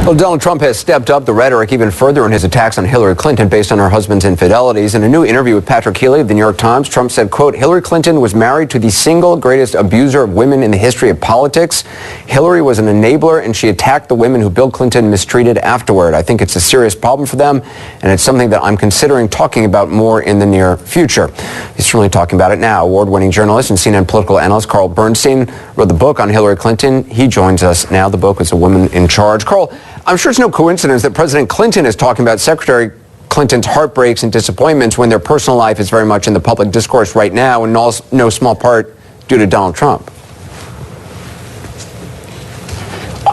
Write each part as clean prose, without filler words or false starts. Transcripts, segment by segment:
Well, Donald Trump has stepped up the rhetoric even further in his attacks on Hillary Clinton based on her husband's infidelities. In a new interview with Patrick Healy of the New York Times, Trump said, quote, Hillary Clinton was married to the single greatest abuser of women in the history of politics. Hillary was an enabler, and she attacked the women who Bill Clinton mistreated afterward. I think it's a serious problem for them, and it's something that I'm considering talking about more in the near future. He's certainly talking about it now. Award-winning journalist and CNN political analyst Carl Bernstein wrote the book on Hillary Clinton. He joins us now. The book is A Woman in Charge. Carl, I'm sure it's no coincidence that President Clinton is talking about Secretary Clinton's heartbreaks and disappointments when their personal life is very much in the public discourse right now, in no small part due to Donald Trump.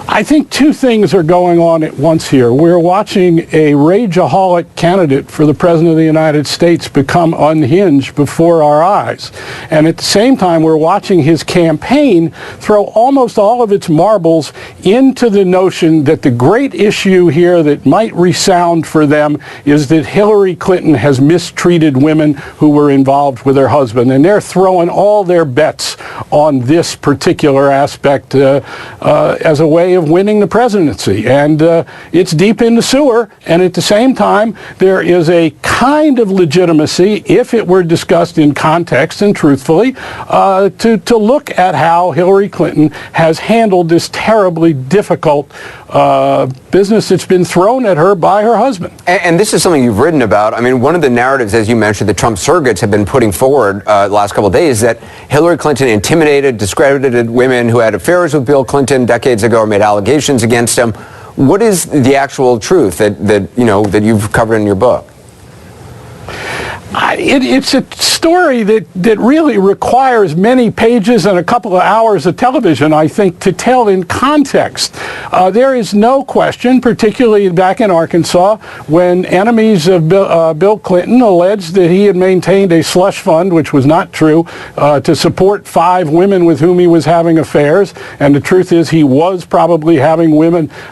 I think two things are going on at once here. We're watching a rageaholic candidate for the President of the United States become unhinged before our eyes. And at the same time, we're watching his campaign throw almost all of its marbles into the notion that the great issue here that might resound for them is that Hillary Clinton has mistreated women who were involved with her husband. And they're throwing all their bets on this particular aspect as a way of winning the presidency. And it's deep in the sewer, and at the same time there is a kind of legitimacy, if it were discussed in context and truthfully, to look at how Hillary Clinton has handled this terribly difficult business that's been thrown at her by her husband. And this is something you've written about. I mean, one of the narratives, as you mentioned, the Trump surrogates have been putting forward the last couple of days, that Hillary Clinton intimidated, discredited women who had affairs with Bill Clinton decades ago or made allegations against him. What is the actual truth that you've covered in your book? It's a story that really requires many pages and a couple of hours of television, I think, to tell in context. There is no question, particularly back in Arkansas, when enemies of Bill Clinton alleged that he had maintained a slush fund, which was not true, to support 5 women with whom he was having affairs. And the truth is he was probably having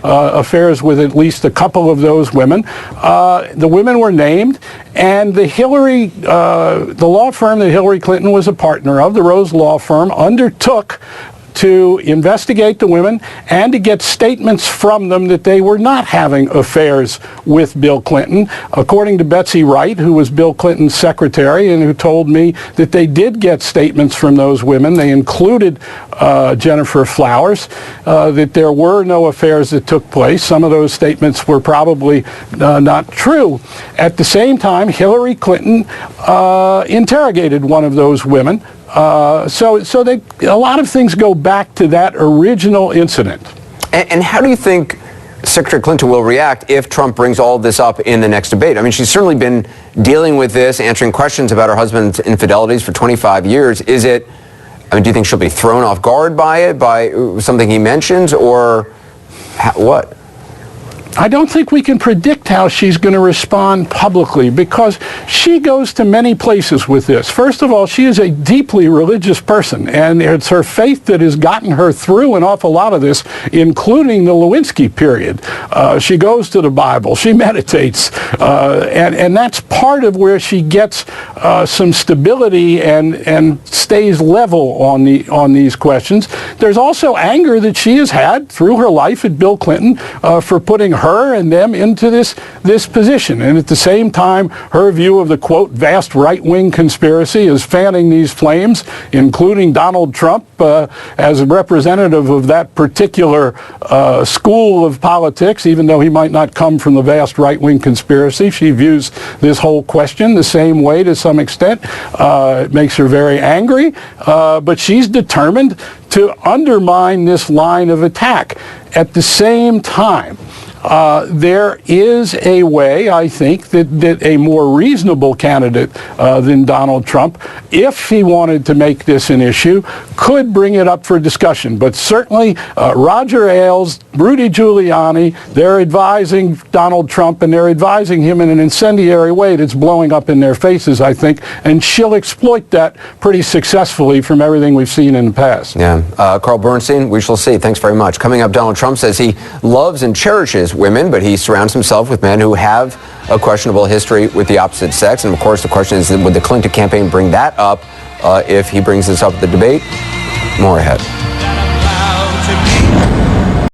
affairs with at least a couple of those women. The women were named, and the law firm that Hillary Clinton was a partner of, the Rose Law Firm, undertook to investigate the women and to get statements from them that they were not having affairs with Bill Clinton. According to Betsy Wright, who was Bill Clinton's secretary and who told me that they did get statements from those women, they included Jennifer Flowers, that there were no affairs that took place. Some of those statements were probably not true. At the same time, Hillary Clinton interrogated one of those women. So a lot of things go back to that original incident. And how do you think Secretary Clinton will react if Trump brings all of this up in the next debate? I mean, she's certainly been dealing with this, answering questions about her husband's infidelities for 25 years. Do you think she'll be thrown off guard by it, by something he mentions, or what? I don't think we can predict how she's going to respond publicly, because she goes to many places with this. First of all, she is a deeply religious person, and it's her faith that has gotten her through an awful lot of this, including the Lewinsky period. She goes to the Bible, she meditates, and that's part of where she gets some stability and stays level on these questions. There's also anger that she has had through her life at Bill Clinton for putting her and them into this position. And at the same time, her view of the, quote, vast right-wing conspiracy is fanning these flames, including Donald Trump as a representative of that particular school of politics, even though he might not come from the vast right-wing conspiracy. She views this whole question the same way to some extent. It makes her very angry, but she's determined to undermine this line of attack. At the same time, there is a way, I think, that a more reasonable candidate than Donald Trump, if he wanted to make this an issue, could bring it up for discussion. But certainly Roger Ailes, Rudy Giuliani, they're advising Donald Trump, and they're advising him in an incendiary way that's blowing up in their faces, I think, and she'll exploit that pretty successfully from everything we've seen in the past. Yeah. Carl Bernstein, we shall see. Thanks very much. Coming up, Donald Trump says he loves and cherishes women, but he surrounds himself with men who have a questionable history with the opposite sex. And of course, the question is, would the Clinton campaign bring that up if he brings this up at the debate? More ahead.